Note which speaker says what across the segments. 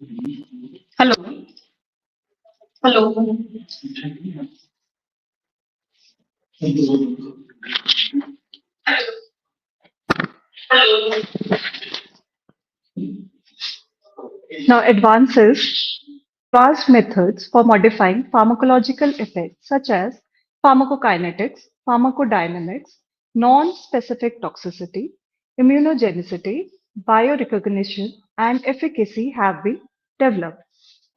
Speaker 1: Hello. Hello. Now, advanced methods for modifying pharmacological effects such as pharmacokinetics, pharmacodynamics, non-specific toxicity, immunogenicity, biorecognition, and efficacy have been developed.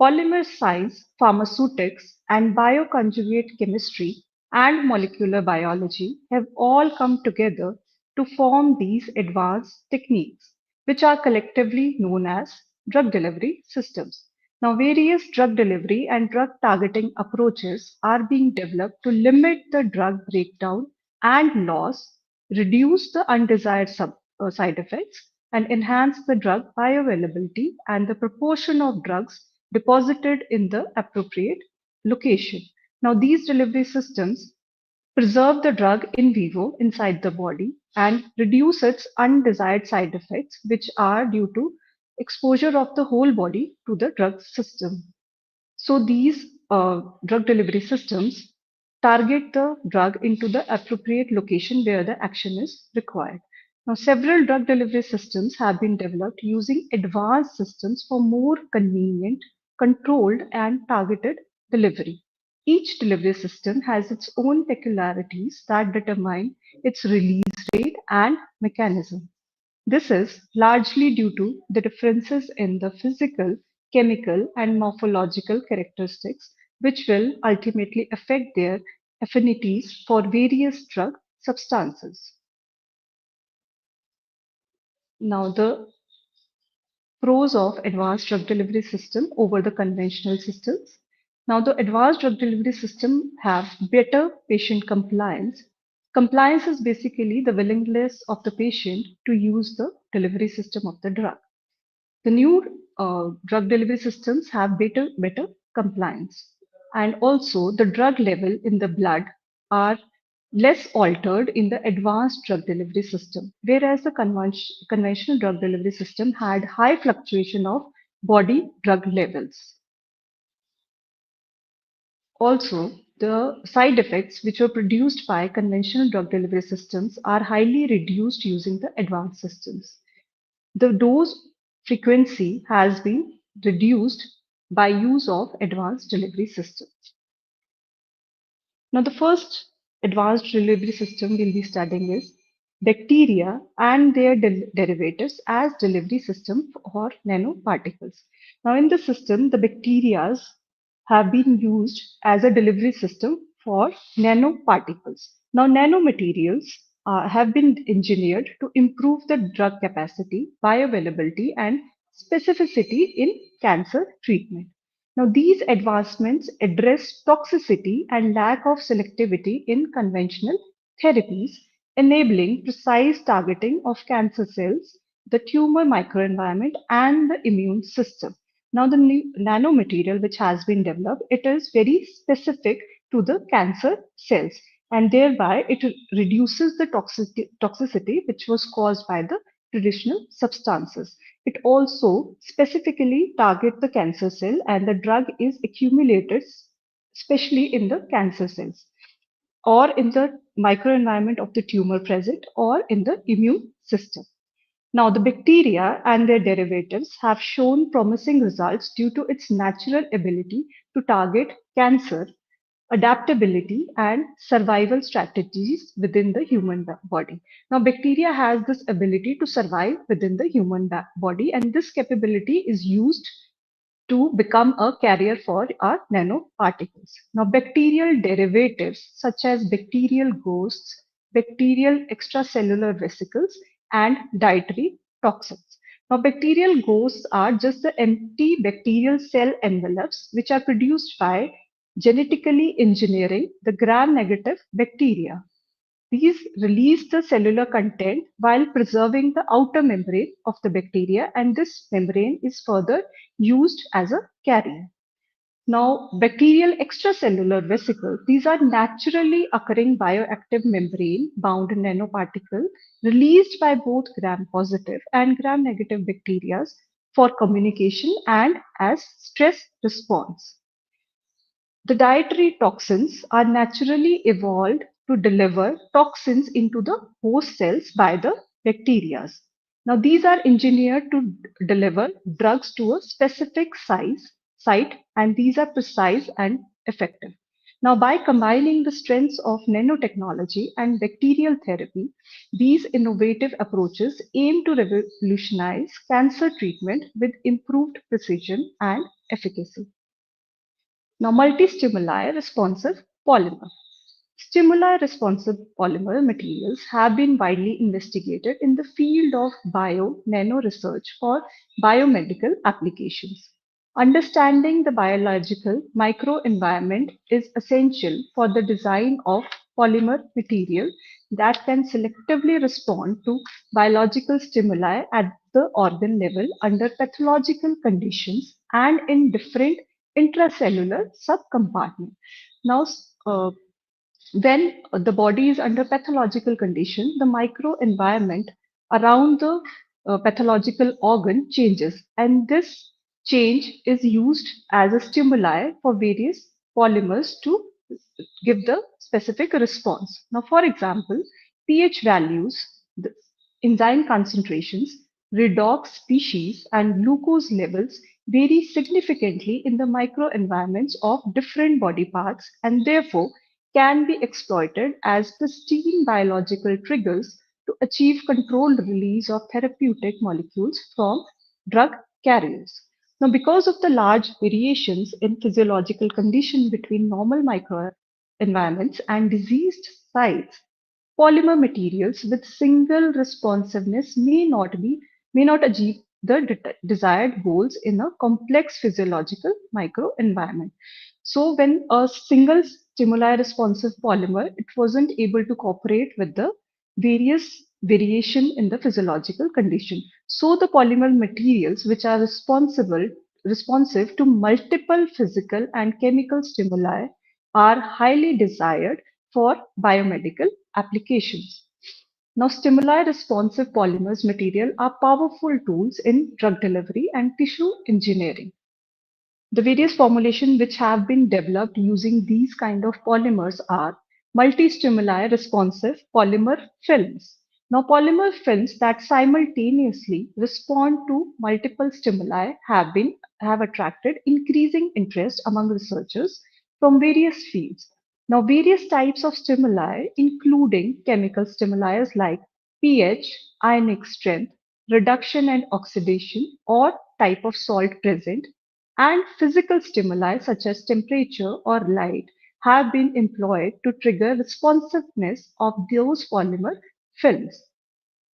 Speaker 1: Polymer science, pharmaceutics, and bioconjugate chemistry and molecular biology have all come together to form these advanced techniques, which are collectively known as drug delivery systems. Now, various drug delivery and drug targeting approaches are being developed to limit the drug breakdown and loss, reduce the undesired side effects, and enhance the drug bioavailability and the proportion of drugs deposited in the appropriate location. Now, these delivery systems preserve the drug in vivo inside the body and reduce its undesired side effects, which are due to exposure of the whole body to the drug system. So, these drug delivery systems target the drug into the appropriate location where the action is required. Now, several drug delivery systems have been developed using advanced systems for more convenient, controlled, and targeted delivery. Each delivery system has its own peculiarities that determine its release rate and mechanism. This is largely due to the differences in the physical, chemical, and morphological characteristics, which will ultimately affect their affinities for various drug substances. Now, the pros of advanced drug delivery system over the conventional systems. Now, the advanced drug delivery system have better patient compliance. Compliance is basically the willingness of the patient to use the delivery system of the drug. The new drug delivery systems have better compliance, and also the drug level in the blood are less altered in the advanced drug delivery system, whereas the conventional drug delivery system had high fluctuation of body drug levels. Also, the side effects which were produced by conventional drug delivery systems are highly reduced using the advanced systems. The dose frequency has been reduced by use of advanced delivery systems. Now, the first advanced delivery system we'll be studying is bacteria and their derivatives as delivery system for nanoparticles. Now, in the system, the bacteria have been used as a delivery system for nanoparticles. Now, nanomaterials have been engineered to improve the drug capacity, bioavailability, and specificity in cancer treatment. Now, these advancements address toxicity and lack of selectivity in conventional therapies, enabling precise targeting of cancer cells, the tumor microenvironment, and the immune system. Now, the new nanomaterial which has been developed, it is very specific to the cancer cells, and thereby it reduces the toxicity which was caused by the traditional substances. It also specifically targets the cancer cell, and the drug is accumulated especially in the cancer cells or in the microenvironment of the tumor present or in the immune system. Now, the bacteria and their derivatives have shown promising results due to its natural ability to target cancer, adaptability, and survival strategies within the human body. Now, bacteria has this ability to survive within the human body, and this capability is used to become a carrier for our nanoparticles. Now, bacterial derivatives such as bacterial ghosts, bacterial extracellular vesicles, and dietary toxins. Now, bacterial ghosts are just the empty bacterial cell envelopes which are produced by genetically engineering the gram-negative bacteria. These release the cellular content while preserving the outer membrane of the bacteria, and this membrane is further used as a carrier. Now, bacterial extracellular vesicles, these are naturally occurring bioactive membrane bound nanoparticles released by both gram positive and gram negative bacteria for communication and as stress response. The dietary toxins are naturally evolved to deliver toxins into the host cells by the bacteria. Now, these are engineered to deliver drugs to a specific site, and these are precise and effective. Now, by combining the strengths of nanotechnology and bacterial therapy, these innovative approaches aim to revolutionize cancer treatment with improved precision and efficacy. Now, multi-stimuli responsive polymer. Stimuli responsive polymer materials have been widely investigated in the field of bio-nano research for biomedical applications. Understanding the biological microenvironment is essential for the design of polymer material that can selectively respond to biological stimuli at the organ level under pathological conditions and in different intracellular subcompartments. Now, when the body is under pathological condition, the microenvironment around the pathological organ changes, and this change is used as a stimuli for various polymers to give the specific response. Now, for example, pH values, the enzyme concentrations, redox species, and glucose levels vary significantly in the microenvironments of different body parts and therefore can be exploited as pristine biological triggers to achieve controlled release of therapeutic molecules from drug carriers. Now, because of the large variations in physiological condition between normal microenvironments and diseased sites, polymer materials with single responsiveness may not achieve the desired goals in a complex physiological microenvironment. So when a single stimuli responsive polymer, it wasn't able to cooperate with the various variation in the physiological condition. So the polymer materials which are responsive to multiple physical and chemical stimuli are highly desired for biomedical applications. Now, stimuli responsive polymers material are powerful tools in drug delivery and tissue engineering. The various formulations which have been developed using these kind of polymers are multi-stimuli responsive polymer films. Now, polymer films that simultaneously respond to multiple stimuli have attracted increasing interest among researchers from various fields. Now, various types of stimuli, including chemical stimuli like pH, ionic strength, reduction and oxidation, or type of salt present, and physical stimuli such as temperature or light have been employed to trigger responsiveness of those polymer films.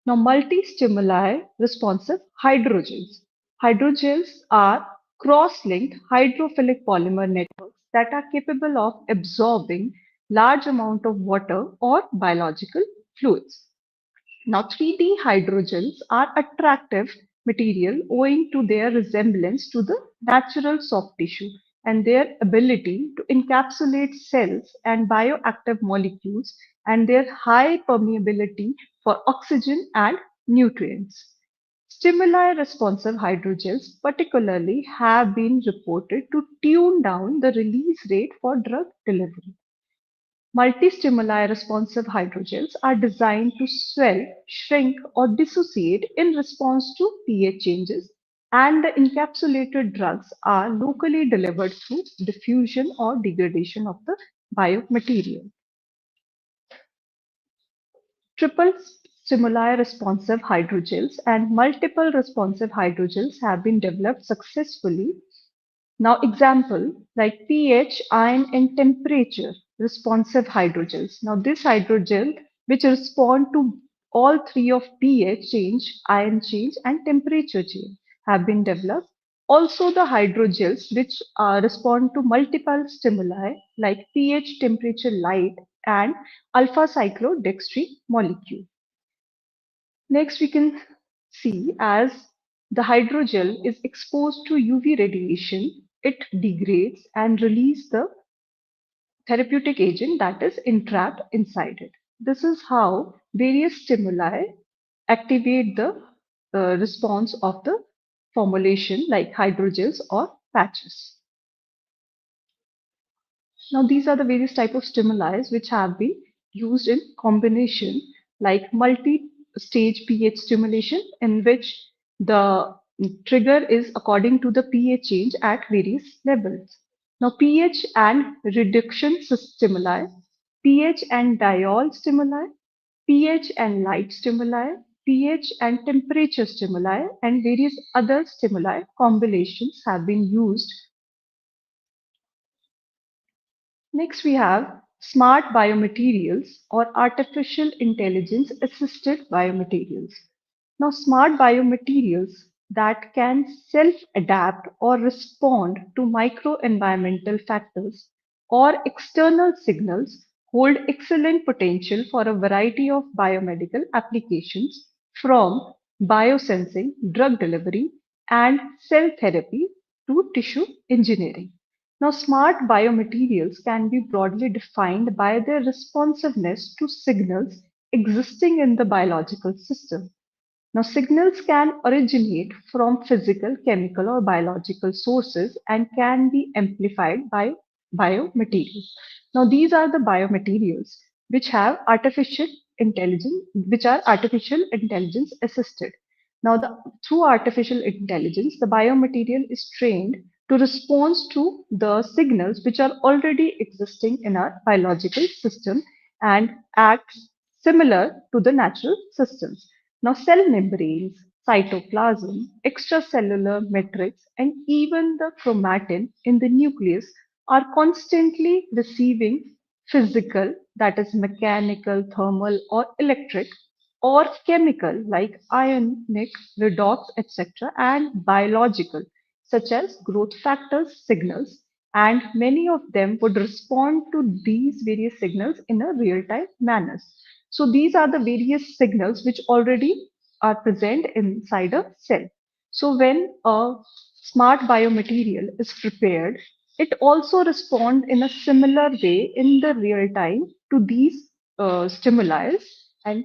Speaker 1: Now, multi-stimuli responsive hydrogels. Hydrogels are cross-linked hydrophilic polymer networks that are capable of absorbing large amount of water or biological fluids. Now, 3D hydrogels are attractive material owing to their resemblance to the natural soft tissue and their ability to encapsulate cells and bioactive molecules and their high permeability for oxygen and nutrients. Stimuli responsive hydrogels particularly have been reported to tune down the release rate for drug delivery. Multi-stimuli responsive hydrogels are designed to swell, shrink, or dissociate in response to pH changes, and the encapsulated drugs are locally delivered through diffusion or degradation of the biomaterial. Triple stimuli responsive hydrogels and multiple responsive hydrogels have been developed successfully. Now, example like pH, ion, and temperature responsive hydrogels. Now, this hydrogel which respond to all three of pH change, ion change, and temperature change have been developed. Also, the hydrogels which respond to multiple stimuli like pH, temperature, light, and alpha cyclodextrin molecule. Next, we can see as the hydrogel is exposed to UV radiation, it degrades and releases the therapeutic agent that is entrapped inside it. This is how various stimuli activate the response of the formulation like hydrogels or patches. Now, these are the various type of stimuli which have been used in combination, like multi-stage pH stimulation, in which the trigger is according to the pH change at various levels. Now, pH and reduction stimuli, pH and diol stimuli, pH and light stimuli, pH and temperature stimuli, and various other stimuli combinations have been used. Next, we have smart biomaterials or artificial intelligence assisted biomaterials. Now, smart biomaterials that can self adapt or respond to microenvironmental factors or external signals hold excellent potential for a variety of biomedical applications from biosensing, drug delivery, and cell therapy to tissue engineering. Now, smart biomaterials can be broadly defined by their responsiveness to signals existing in the biological system. Now, signals can originate from physical, chemical, or biological sources and can be amplified by biomaterials. Now, these are the biomaterials which have artificial intelligence, which are artificial intelligence assisted. Now, through artificial intelligence, the biomaterial is trained to respond to the signals which are already existing in our biological system and act similar to the natural systems. Now, cell membranes, cytoplasm, extracellular matrix, and even the chromatin in the nucleus are constantly receiving physical, that is, mechanical, thermal, or electric, or chemical, like ionic, redox, etc., and biological, such as growth factors, signals, and many of them would respond to these various signals in a real time manner. So these are the various signals which already are present inside a cell. So when a smart biomaterial is prepared, it also responds in a similar way in the real time to these stimuli and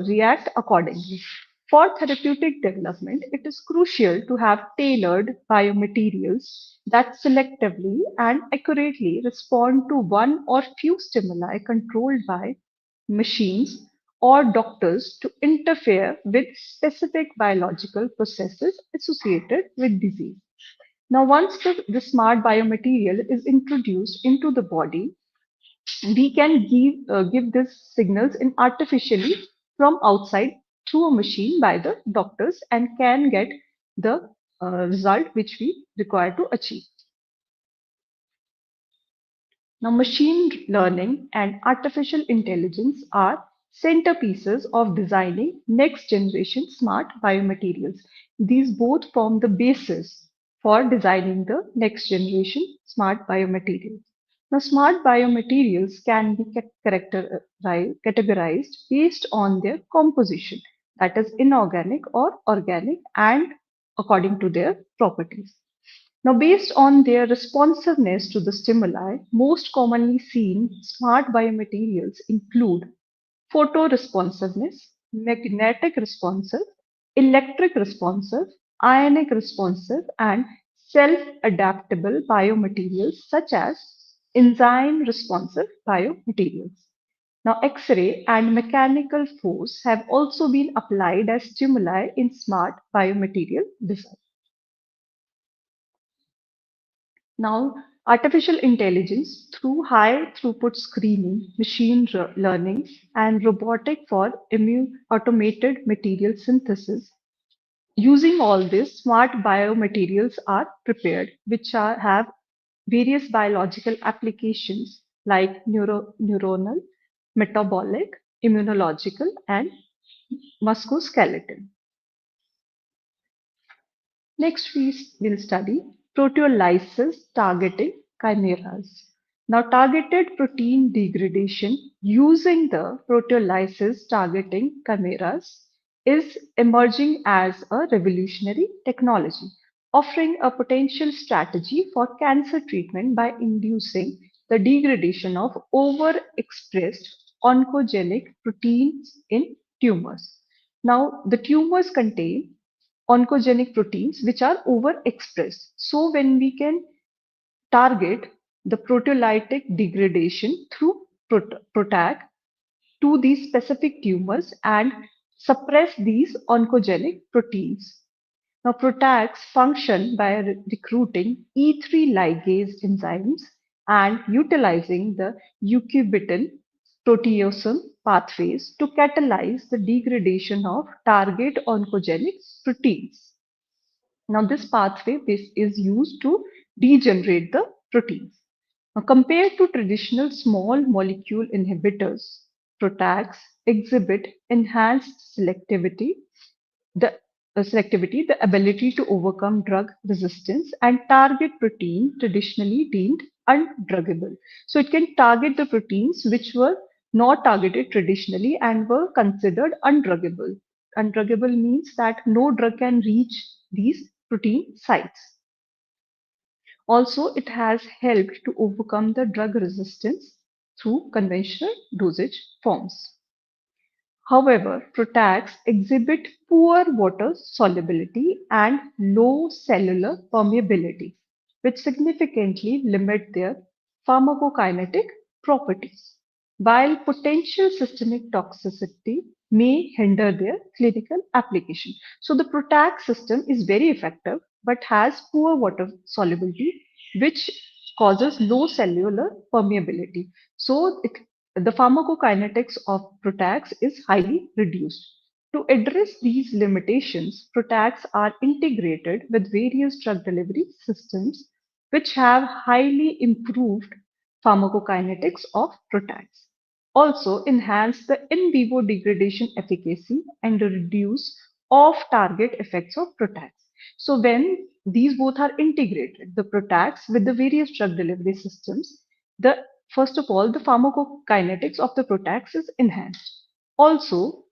Speaker 1: react accordingly. For therapeutic development, it is crucial to have tailored biomaterials that selectively and accurately respond to one or few stimuli controlled by machines or doctors to interfere with specific biological processes associated with disease. Now, once the smart biomaterial is introduced into the body, we can give these signals in artificially from outside through a machine by the doctors and can get the result which we require to achieve. Now, machine learning and artificial intelligence are centerpieces of designing next generation smart biomaterials. These both form the basis for designing the next generation smart biomaterials. Now, smart biomaterials can be categorized based on their composition, that is, inorganic or organic, and according to their properties. Now, based on their responsiveness to the stimuli, most commonly seen smart biomaterials include photoresponsiveness, magnetic responsive, electric responsive, ionic responsive, and self-adaptable biomaterials such as enzyme responsive biomaterials. Now, X-ray and mechanical force have also been applied as stimuli in smart biomaterial design. Now, artificial intelligence through high throughput screening, machine learning, and robotic for automated material synthesis. Using all this, smart biomaterials are prepared, which have various biological applications like neuronal, metabolic, immunological, and musculoskeletal. Next, we will study proteolysis targeting chimeras. Now, targeted protein degradation using the proteolysis targeting chimeras is emerging as a revolutionary technology, offering a potential strategy for cancer treatment by inducing the degradation of overexpressed oncogenic proteins in tumors. Now, the tumors contain oncogenic proteins which are overexpressed. So when we can target the proteolytic degradation through PROTAC to these specific tumors and suppress these oncogenic proteins. Now, PROTACs function by recruiting E3 ligase enzymes and utilizing the ubiquitin proteasome pathways to catalyze the degradation of target oncogenic proteins. Now, this pathway is used to degenerate the proteins. Now, compared to traditional small molecule inhibitors, PROTACs exhibit enhanced selectivity, the ability to overcome drug resistance and target protein traditionally deemed undruggable. So it can target the proteins which were not targeted traditionally and were considered undruggable. Undruggable means that no drug can reach these protein sites. Also, it has helped to overcome the drug resistance through conventional dosage forms. However, PROTACs exhibit poor water solubility and low cellular permeability, which significantly limit their pharmacokinetic properties, while potential systemic toxicity may hinder their clinical application. So the PROTAC system is very effective but has poor water solubility, which causes low cellular permeability. So the pharmacokinetics of PROTACs is highly reduced. To address these limitations, PROTACs are integrated with various drug delivery systems which have highly improved pharmacokinetics of PROTACs. Also enhance the in vivo degradation efficacy and reduce off-target effects of PROTACs. So when these both are integrated, the PROTACs with the various drug delivery systems, the first of all, the pharmacokinetics of the PROTACs is enhanced. Also,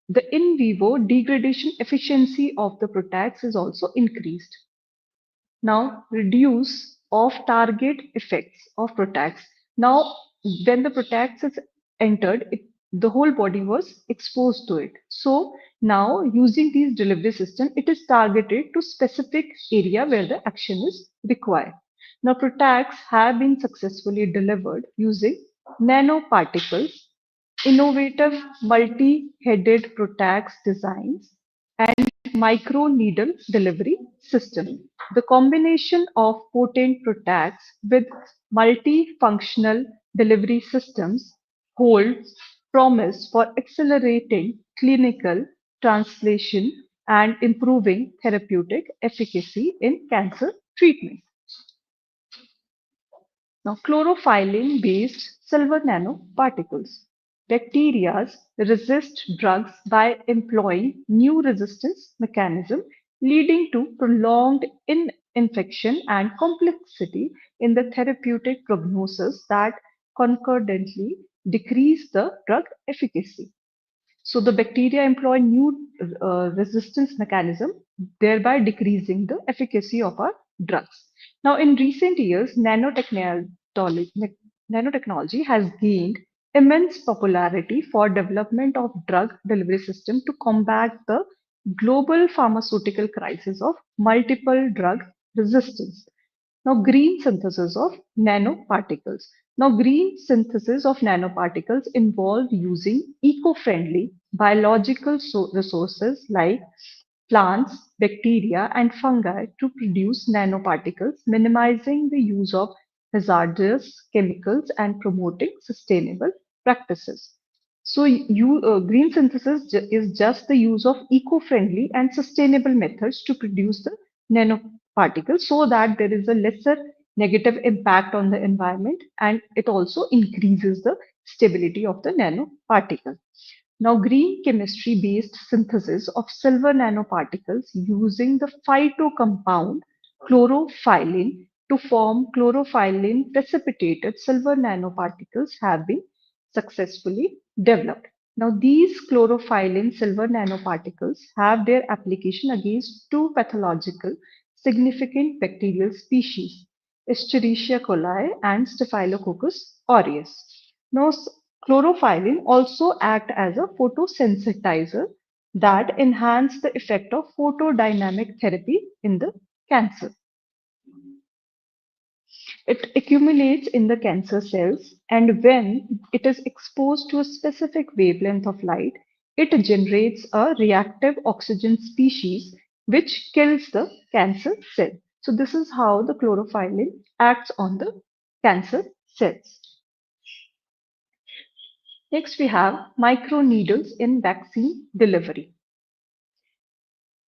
Speaker 1: the in vivo degradation efficiency of the PROTACs is also increased. Now, reduce off-target effects of PROTACs. Now, when the PROTACs is entered, the whole body was exposed to it. So now, using these delivery system, it is targeted to specific area where the action is required. Now, PROTACs have been successfully delivered using nanoparticles, innovative multi-headed PROTACs designs, and microneedle delivery system. The combination of potent PROTACs with multifunctional delivery systems holds promise for accelerating clinical translation and improving therapeutic efficacy in cancer treatment. Now, chlorophyllene-based silver nanoparticles. Bacteria resist drugs by employing new resistance mechanism, leading to prolonged infection and complexity in the therapeutic prognosis that concurrently decrease the drug efficacy. So the bacteria employ new resistance mechanism, thereby decreasing the efficacy of our drugs. Now, in recent years, nanotechnology has gained immense popularity for development of drug delivery system to combat the global pharmaceutical crisis of multiple drug resistance. Now, green synthesis of nanoparticles. Now, green synthesis of nanoparticles involve using eco-friendly biological resources like plants, bacteria, and fungi to produce nanoparticles, minimizing the use of hazardous chemicals and promoting sustainable practices. So, green synthesis is just the use of eco-friendly and sustainable methods to produce the nanoparticles so that there is a lesser negative impact on the environment and it also increases the stability of the nanoparticle. Now, green chemistry based synthesis of silver nanoparticles using the phytocompound chlorophyllene to form chlorophyllene precipitated silver nanoparticles have been successfully developed. Now, these chlorophyllene silver nanoparticles have their application against two pathological significant bacterial species, Escherichia coli and Staphylococcus aureus. Now, chlorophyllene also act as a photosensitizer that enhance the effect of photodynamic therapy in the cancer. It accumulates in the cancer cells, and when it is exposed to a specific wavelength of light, it generates a reactive oxygen species which kills the cancer cell. So, this is how the chlorophyllin acts on the cancer cells. Next, we have microneedles in vaccine delivery.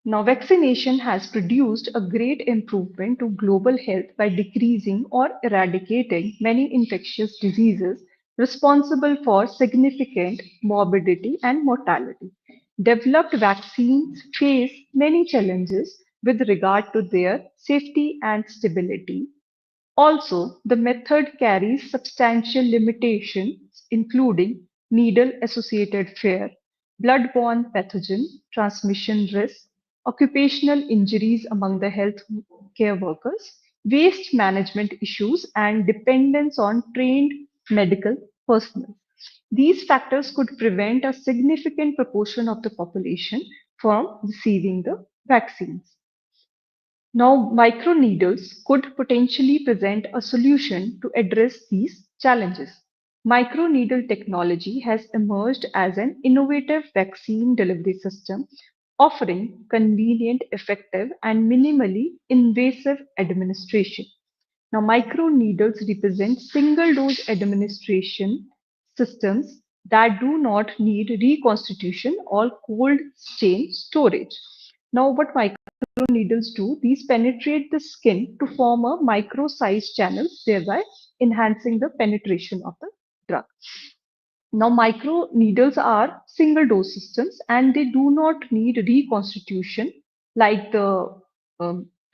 Speaker 1: Now, vaccination has produced a great improvement to global health by decreasing or eradicating many infectious diseases responsible for significant morbidity and mortality. Developed vaccines face many challenges with regard to their safety and stability. Also, the method carries substantial limitations, including needle-associated fear, blood-borne pathogen transmission risk, occupational injuries among the healthcare workers, waste management issues, and dependence on trained medical personnel. These factors could prevent a significant proportion of the population from receiving the vaccines. Now, microneedles could potentially present a solution to address these challenges. Microneedle technology has emerged as an innovative vaccine delivery system offering convenient, effective, and minimally invasive administration. Now, microneedles represent single dose administration systems that do not need reconstitution or cold chain storage. Now, what microneedles do, these penetrate the skin to form a micro-sized channel, thereby enhancing the penetration of the drug. Now, micro needles are single dose systems and they do not need reconstitution like the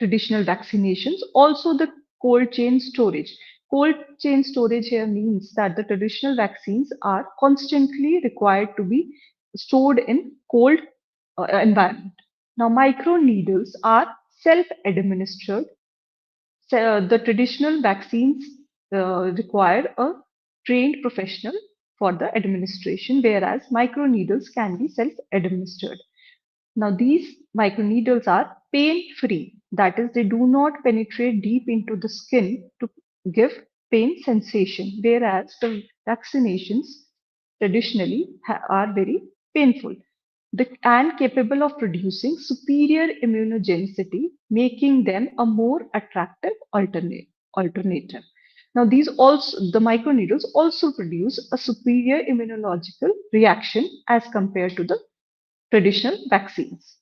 Speaker 1: traditional vaccinations. Also, the cold chain storage. Cold chain storage here means that the traditional vaccines are constantly required to be stored in cold environment. Now, micro needles are self-administered. The traditional vaccines require a trained professional for the administration, whereas microneedles can be self-administered. Now, these microneedles are pain-free, that is, they do not penetrate deep into the skin to give pain sensation, whereas the vaccinations traditionally are very painful and capable of producing superior immunogenicity, making them a more attractive alternative. Now, the microneedles also produce a superior immunological reaction as compared to the traditional vaccines.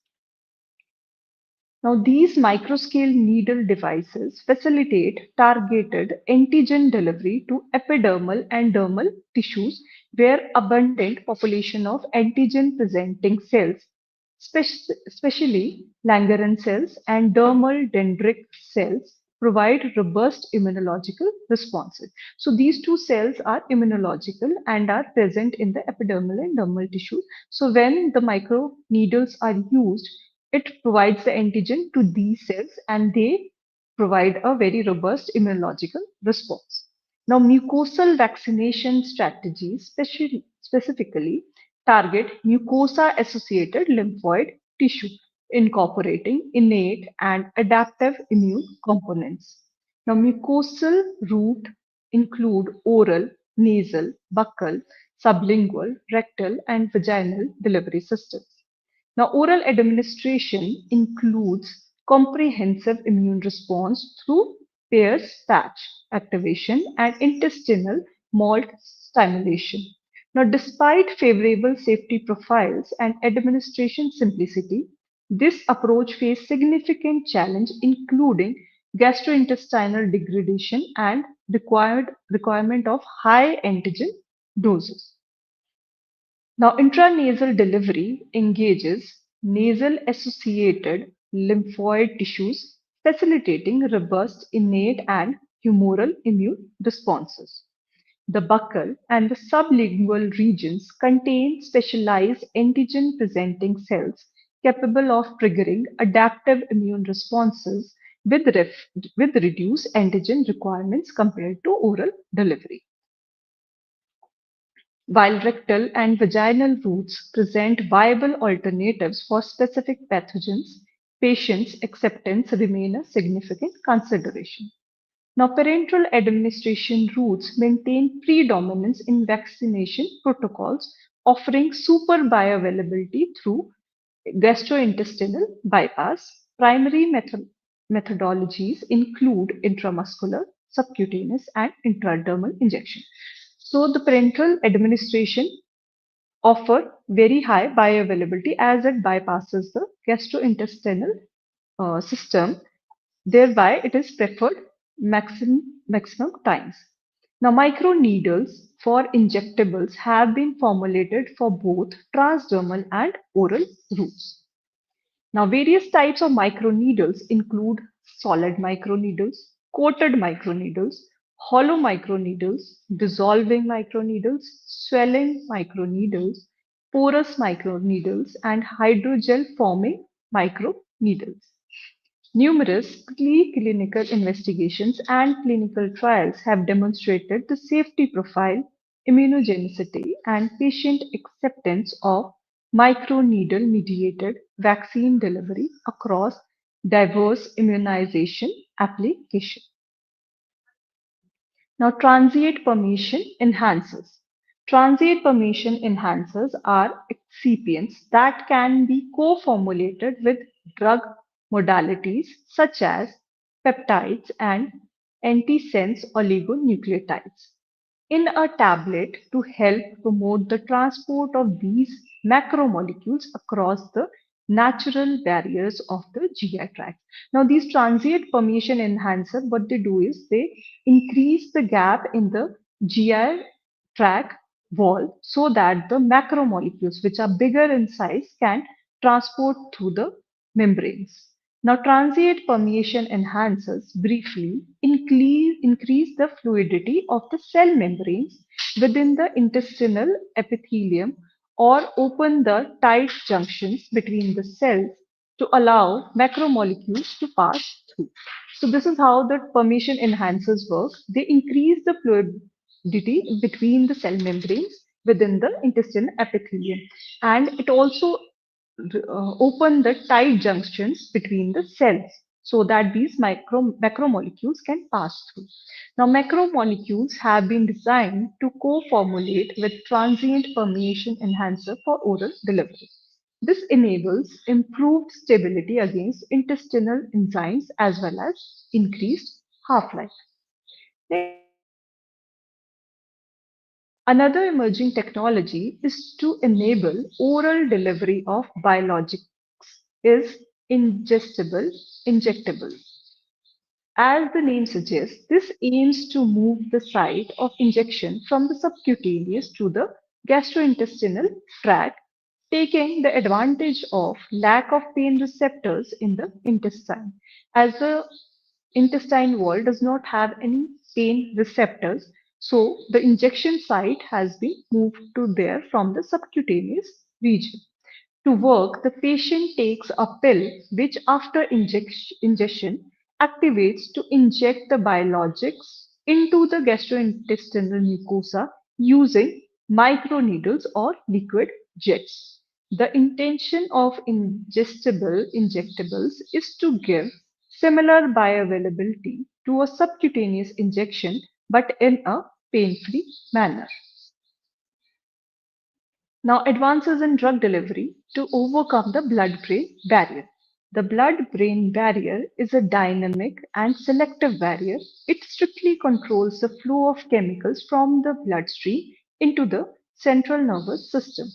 Speaker 1: Now, these microscale needle devices facilitate targeted antigen delivery to epidermal and dermal tissues where abundant population of antigen-presenting cells, especially Langerhans cells and dermal dendritic cells, provide robust immunological responses. So these two cells are immunological and are present in the epidermal and dermal tissue. So when the microneedles are used, it provides the antigen to these cells and they provide a very robust immunological response. Now, mucosal vaccination strategies specifically target mucosa associated lymphoid tissue, incorporating innate and adaptive immune components. Now, mucosal route include oral, nasal, buccal, sublingual, rectal, and vaginal delivery systems. Now, oral administration includes comprehensive immune response through Pear's patch activation and intestinal malt stimulation. Now, despite favorable safety profiles and administration simplicity, this approach faced significant challenge, including gastrointestinal degradation and requirement of high antigen doses. Now, intranasal delivery engages nasal-associated lymphoid tissues, facilitating robust innate and humoral immune responses. The buccal and the sublingual regions contain specialized antigen-presenting cells capable of triggering adaptive immune responses with reduced antigen requirements compared to oral delivery. while rectal and vaginal routes present viable alternatives for specific pathogens, patients' acceptance remain a significant consideration. Now, parenteral administration routes maintain predominance in vaccination protocols, offering super bioavailability through gastrointestinal bypass. Primary methodologies include intramuscular, subcutaneous, and intradermal injection. So, the parenteral administration offer very high bioavailability as it bypasses the gastrointestinal system. Thereby, it is preferred maximum times. Now, microneedles for injectables have been formulated for both transdermal and oral routes. Now, various types of microneedles include solid microneedles, coated microneedles, hollow microneedles, dissolving microneedles, swelling microneedles, porous microneedles, and hydrogel forming microneedles. Numerous clinical investigations and clinical trials have demonstrated the safety profile, immunogenicity, and patient acceptance of microneedle-mediated vaccine delivery across diverse immunization applications. Now, transient permission enhancers. Transient permission enhancers are excipients that can be co-formulated with drug modalities such as peptides and antisense oligonucleotides in a tablet to help promote the transport of these macromolecules across the natural barriers of the GI tract. Now, these transient permeation enhancer, what they do is they increase the gap in the GI tract wall so that the macromolecules, which are bigger in size, can transport through the membranes. Now, transient permeation enhancers briefly increase the fluidity of the cell membranes within the intestinal epithelium or open the tight junctions between the cells to allow macromolecules to pass through. So, this is how the permeation enhancers work. They increase the fluidity between the cell membranes within the intestinal epithelium, and it also open the tight junctions between the cells so that these macromolecules can pass through. Now, macromolecules have been designed to co-formulate with transient permeation enhancer for oral delivery. This enables improved stability against intestinal enzymes as well as increased half-life. Another emerging technology is to enable oral delivery of biologics is injectable. As the name suggests, this aims to move the site of injection from the subcutaneous to the gastrointestinal tract, taking the advantage of lack of pain receptors in the intestine. As the intestine wall does not have any pain receptors, so the injection site has been moved to there from the subcutaneous region. To work, the patient takes a pill which, after ingestion, activates to inject the biologics into the gastrointestinal mucosa using microneedles or liquid jets. The intention of injectables is to give similar bioavailability to a subcutaneous injection but in a pain-free manner. Now, advances in drug delivery to overcome the blood-brain barrier. The blood-brain barrier is a dynamic and selective barrier. It strictly controls the flow of chemicals from the bloodstream into the central nervous system.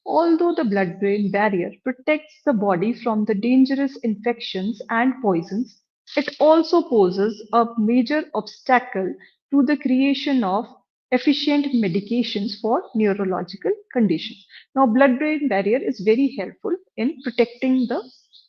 Speaker 1: Although the blood-brain barrier protects the body from the dangerous infections and poisons, it also poses a major obstacle to the creation of efficient medications for neurological conditions. Now, blood-brain barrier is very helpful in protecting the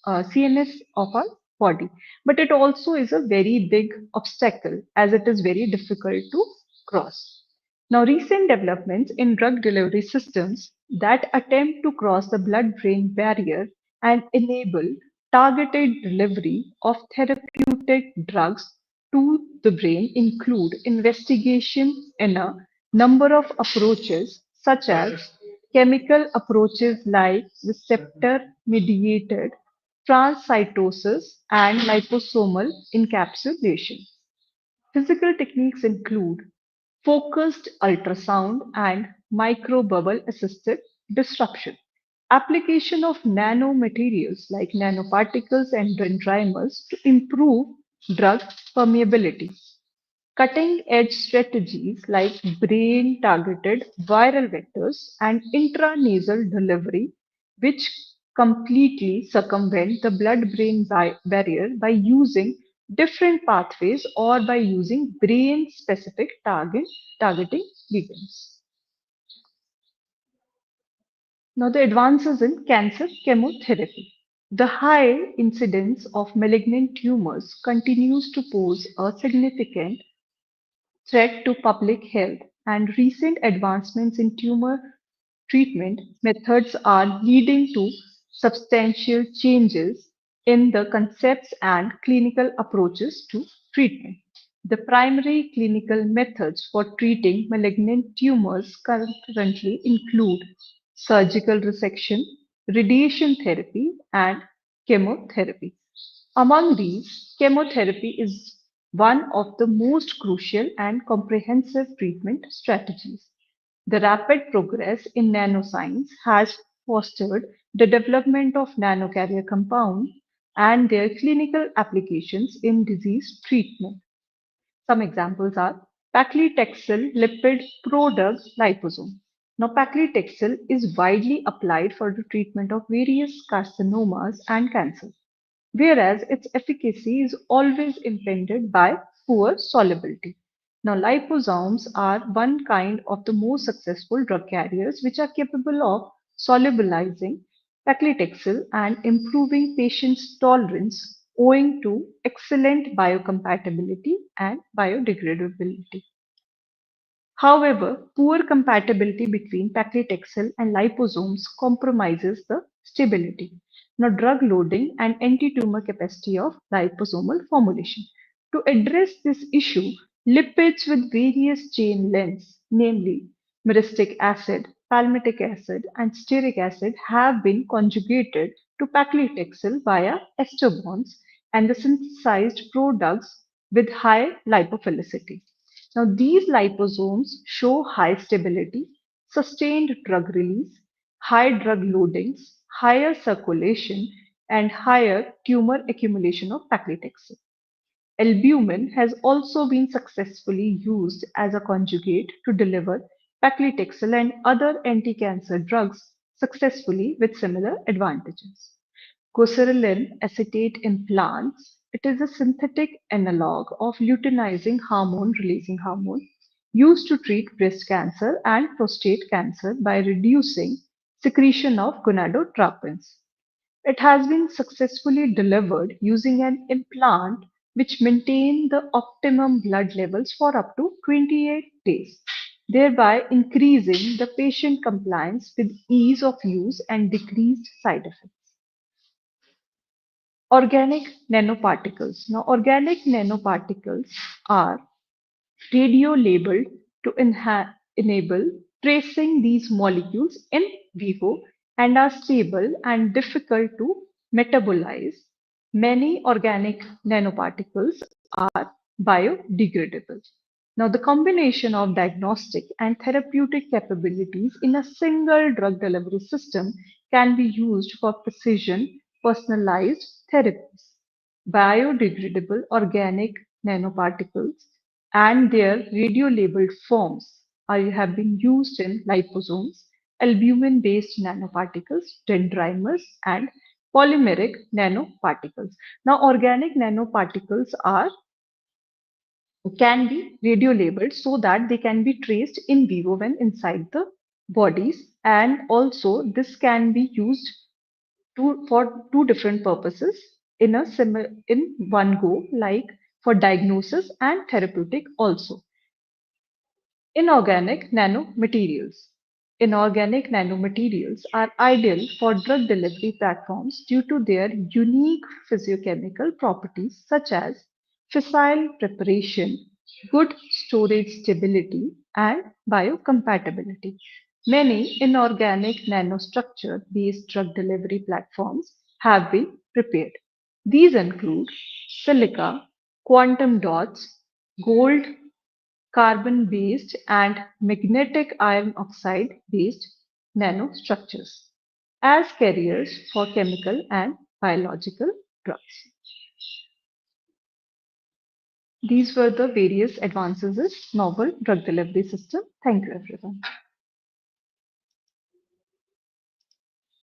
Speaker 1: CNS of our body, but it also is a very big obstacle as it is very difficult to cross. Now, recent developments in drug delivery systems that attempt to cross the blood-brain barrier and enable targeted delivery of therapeutic drugs to the brain include investigation in a number of approaches such as chemical approaches like receptor-mediated transcytosis and liposomal encapsulation. Physical techniques include focused ultrasound and microbubble assisted disruption. Application of nanomaterials like nanoparticles and dendrimers to improve drug permeability. Cutting edge strategies like brain targeted viral vectors and intranasal delivery, which completely circumvent the blood brain barrier by using different pathways or by using brain specific targeting ligands. Now, the advances in cancer chemotherapy. The high incidence of malignant tumors continues to pose a significant threat to public health, and recent advancements in tumor treatment methods are leading to substantial changes in the concepts and clinical approaches to treatment. The primary clinical methods for treating malignant tumors currently include surgical resection, radiation therapy, and chemotherapy. Among these, chemotherapy is one of the most crucial and comprehensive treatment strategies. The rapid progress in nanoscience has fostered the development of nanocarrier compounds and their clinical applications in disease treatment. Some examples are paclitaxel lipid prodrug liposome. Now, paclitaxel is widely applied for the treatment of various carcinomas and cancers, whereas its efficacy is always impeded by poor solubility. Now, liposomes are one kind of the most successful drug carriers which are capable of solubilizing paclitaxel and improving patients' tolerance owing to excellent biocompatibility and biodegradability. However, poor compatibility between paclitaxel and liposomes compromises the stability, now drug loading and anti-tumor capacity of liposomal formulation. To address this issue, lipids with various chain lengths, namely myristic acid, palmitic acid, and stearic acid, have been conjugated to paclitaxel via ester bonds and the synthesized products with high lipophilicity. Now, these liposomes show high stability, sustained drug release, high drug loadings, higher circulation, and higher tumor accumulation of paclitaxel. Albumin has also been successfully used as a conjugate to deliver paclitaxel and other anti-cancer drugs successfully with similar advantages. Goserelin acetate implants. It is a synthetic analog of luteinizing hormone releasing hormone used to treat breast cancer and prostate cancer by reducing secretion of gonadotropins. It has been successfully delivered using an implant which maintain the optimum blood levels for up to 28 days, thereby increasing the patient compliance with ease of use and decreased side effects. Organic nanoparticles. Now, organic nanoparticles are radio-labeled to enable tracing these molecules in vivo and are stable and difficult to metabolize. Many organic nanoparticles are biodegradable. Now, the combination of diagnostic and therapeutic capabilities in a single drug delivery system can be used for precision personalized therapies. Biodegradable organic nanoparticles and their radio-labeled forms have been used in liposomes, albumin-based nanoparticles, dendrimers, and polymeric nanoparticles. Now, organic nanoparticles are can be radio-labeled so that they can be traced in vivo when inside the bodies, and also this can be used for two different purposes in one go, like for diagnosis and therapeutic also. Inorganic nanomaterials. Inorganic nanomaterials are ideal for drug delivery platforms due to their unique physiochemical properties such as fissile preparation, good storage stability, and biocompatibility. Many inorganic nanostructure based drug delivery platforms have been prepared. These include silica, quantum dots, gold, carbon based, and magnetic iron oxide based nanostructures as carriers for chemical and biological drugs. These were the various advances in novel drug delivery system. Thank you, everyone.